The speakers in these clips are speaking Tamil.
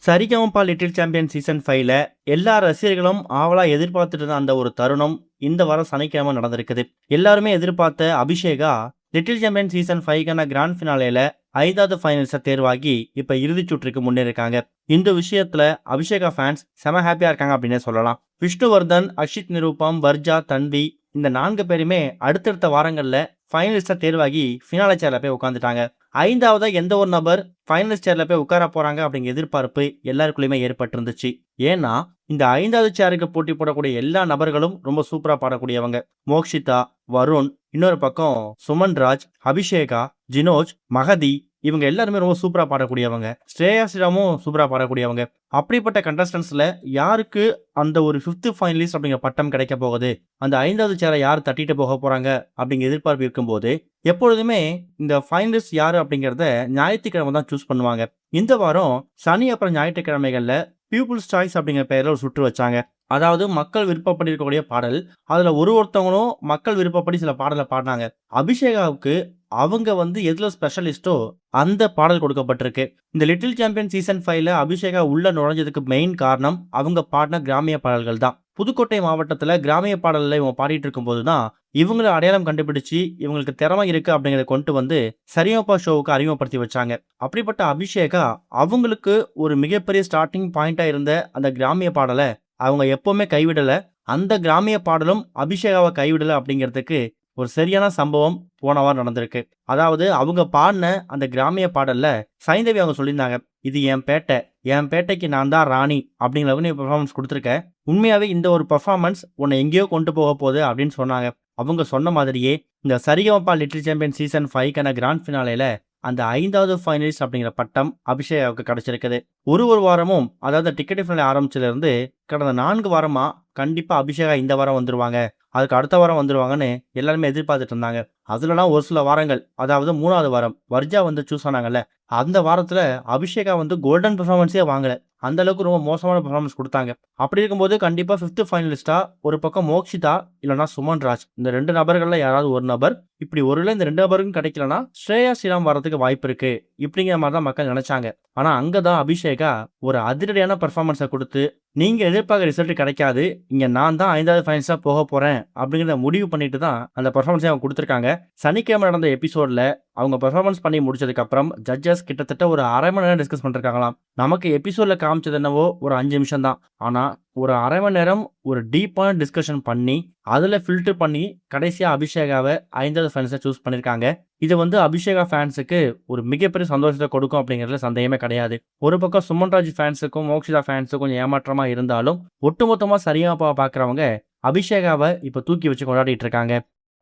சரிகமபா லிட்டில் சாம்பியன் சீசன் 5ல எல்லா ரசிகர்களும் ஆவலா எதிர்பார்த்துட்டு இருந்த அந்த ஒரு தருணம் இந்த வாரம் சனிக்கிழமை நடந்திருக்குது. எல்லாருமே எதிர்பார்த்த அபிஷேகா லிட்டில் சாம்பியன் சீசன் 5க்கான கிராண்ட் ஃபினாலேல 5வது ஃபைனல்ஸா தேர்வாகி இப்ப இறுதிச் சுற்றுக்கு முன்னேறிருக்காங்க. இந்த விஷயத்துல அபிஷேகா ஃபேன்ஸ் செம ஹாப்பியா இருக்காங்க அப்படின்னே சொல்லலாம். விஷ்ணுவர்தன், அக்ஷித் நிரூபம், வர்ஜா, தன்வி இந்த 4 பேருமே அடுத்தடுத்த வாரங்கள்ல ஃபைனலிஸ்டா தேர்வாகி ஃபினாலே சேர்ல போய் உட்காந்துட்டாங்க. 5வதா எந்த ஒரு நபர் ஃபைனலிஸ்ட் சேர்ல போய் உட்கார போறாங்க அப்படிங்கிற எதிர்பார்ப்பு எல்லாருக்குள்ளயுமே ஏற்பட்டிருந்துச்சு. ஏன்னா இந்த 5வது சேருக்கு போட்டி போடக்கூடிய எல்லா நபர்களும் ரொம்ப சூப்பரா பாடக்கூடியவங்க. மோக்ஷிதா, வருண், இன்னொரு பக்கம் சுமன்ராஜ், அபிஷேகா, ஜினோஜ், மகதி இவங்க எல்லாருமே ரொம்ப சூப்பரா பாடக்கூடியவங்க. ஸ்ரேயா ஸ்ரீராமும் சூப்பரா பாடக்கூடியவங்க. அப்படிப்பட்ட கண்டஸ்டன்ஸ்ல யாருக்கு அந்த ஒரு 5th ஃபைனலிஸ்ட் அப்படிங்கிற பட்டம் கிடைக்க போகுது, அந்த 5வது சேரை யார் தட்டிட்டு போக போறாங்க அப்படிங்கிற எதிர்பார்ப்பு இருக்கும்போது எப்பொழுதுமே இந்த ஃபைனலிஸ்ட் யாரு அப்படிங்கறத ஞாயிற்றுக்கிழமை தான் சூஸ் பண்ணுவாங்க. இந்த வாரம் சனி அப்புறம் ஞாயிற்றுக்கிழமைகள்ல பீப்புள்ஸ் சாய்ஸ் அப்படிங்கிற பெயர்ல ஒரு சுற்று வச்சாங்க. அதாவது மக்கள் விருப்பப்படி இருக்கக்கூடிய பாடல். அதுல ஒருத்தவங்களும் மக்கள் விருப்பப்படி சில பாடலை பாடினாங்க. அபிஷேகாவுக்கு அவங்க எதுல ஸ்பெஷலிஸ்டோ அந்த பாடல் கொடுக்கப்பட்டிருக்கு. இந்த லிட்டில் சாம்பியன் சீசன் 5ல அபிஷேகா உள்ள நுழைஞ்சதுக்கு மெயின் காரணம் அவங்க பாடின கிராமிய பாடல்கள் தான். புதுக்கோட்டை மாவட்டத்துல கிராமிய பாடல்ல இவங்க பாடிட்டு இருக்கும்போது தான் இவங்களை அடையாளம் கண்டுபிடிச்சு இவங்களுக்கு திறமை இருக்கு அப்படிங்கறத கொண்டு சரிகமபா ஷோவுக்கு அறிமுகப்படுத்தி வச்சாங்க. அப்படிப்பட்ட அபிஷேகா அவங்களுக்கு ஒரு மிகப்பெரிய ஸ்டார்டிங் பாயிண்டா இருந்த அந்த கிராமிய பாடலை அவங்க எப்பவுமே கைவிடல. அந்த கிராமிய பாடலும் அபிஷேகாவை கைவிடல அப்படிங்கிறதுக்கு ஒரு சரியான சம்பவம் போன வாரம் நடந்திருக்கு. அதாவது அவங்க பாடின அந்த கிராமிய பாடல்ல சைந்தவி அவங்க சொல்லியிருந்தாங்க, இது என் பேட்டை, என் பேட்டைக்கு நான் தான் ராணி அப்படிங்கிற நீ பெர்ஃபார்மன்ஸ் கொடுத்துருக்க. உண்மையாவே இந்த ஒரு பெர்ஃபார்மன்ஸ் உன்னை எங்கேயோ கொண்டு போக போகுது அப்படின்னு சொன்னாங்க. அவங்க சொன்ன மாதிரியே இந்த சரிகமபா லிட்டில் சாம்பியன் சீசன் 5க்கான கிராண்ட் ஃபினாலேல அந்த 5வது ஃபைனலிஸ்ட் அப்படிங்கிற பட்டம் அபிஷேகாவுக்கு கிடைச்சிருக்குது. ஒரு வாரமும், அதாவது டிக்கெட் ஃபினாலே ஆரம்பிச்சதுல இருந்து கடந்த 4 வாரமா கண்டிப்பா அபிஷேகா இந்த வாரம் வந்துருவாங்க, அதுக்கு அடுத்த வாரம் வந்துருவாங்கன்னு எல்லாருமே எதிர்பார்த்துட்டு இருந்தாங்க. அதுலலாம் ஒரு சில வாரங்கள், அதாவது 3வது வாரம் வர்ஜா சூஸ் ஆனாங்கல்ல, அந்த வாரத்துல அபிஷேகா கோல்டன் பெர்ஃபார்மன்ஸே வாங்கல. அந்த அளவுக்கு ரொம்ப மோசமான பெர்ஃபார்மன்ஸ் கொடுத்தாங்க. அப்படி இருக்கும்போது கண்டிப்பா 5th ஃபைனலிஸ்டா ஒரு பக்கம் மோக்ஷிதா இல்லைன்னா சுமன்ராஜ், இந்த 2 நபர்கள்ல யாராவது ஒரு நபர், இப்படி ஒருவேளை இந்த 2 நபருக்கும் கிடைக்கலன்னா ஸ்ரேயா ஸ்ரீராம் வரதுக்கு வாய்ப்பு இருக்கு இப்படிங்கிற மாதிரி தான் மக்கள் நினைச்சாங்க. ஆனா அங்கதான் அபிஷேகா ஒரு அதிரடியான பெர்ஃபார்மன்ஸை கொடுத்து, நீங்க எதிர்பார்க்க ரிசல்ட் கிடைக்காது, இங்க நான் தான் 5வது ஃபைனலிஸ்டா போக போறேன் அப்படிங்கிறத முடிவு பண்ணிட்டு தான் அந்த பெர்ஃபார்மன்ஸை அவங்க கொடுத்துருக்காங்க. சனிக்கிழமை நடந்த எபிசோட்ல அவங்க பெர்ஃபார்மன்ஸ் பண்ணி முடிச்சதுக்கு அப்புறம் ஜட்ஜஸ் கிட்டத்தட்ட ஒரு அரை மணி நேரம் டிஸ்கஸ் பண்ணிருக்காங்களாம். நமக்கு எபிசோட்ல காமிச்சது என்னவோ ஒரு 5 நிமிஷம் தான். ஆனா ஒரு அரை மணி நேரம் ஒரு டீப்பான டிஸ்கஷன் பண்ணி அதுல ஃபில்டர் பண்ணி கடைசியா அபிஷேகாவை 5வது ஃபைனலிஸ்டா சூஸ் பண்ணிருக்காங்க. இது அபிஷேகா ஃபேன்ஸுக்கு ஒரு மிகப்பெரிய சந்தோஷத்தை கொடுக்கும் அப்படிங்கிறதுல சந்தேகமே கிடையாது. ஒரு பக்கம் சுமன்ராஜ் ஃபேன்ஸுக்கும் மோக்ஷிதா ஃபேன்ஸுக்கும் கொஞ்சம் ஏமாற்றமா இருந்தாலும் ஒட்டுமொத்தமா சரிகமபா பாக்குறவங்க அபிஷேகாவை இப்ப தூக்கி வச்சு கொண்டாடிட்டு இருக்காங்க.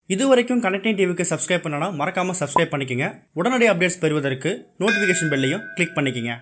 இதுவரைக்கும் கனெக்டிங் டிவிக்கு சப்ஸ்கிரைப் பண்ணனா மறக்காம சப்ஸ்கிரைப் பண்ணிக்கங்க. உடனடி அப்டேட்ஸ் பெறுவதற்கு நோட்டிஃபிகேஷன் பெல்லையும் கிளிக் பண்ணிக்கங்க.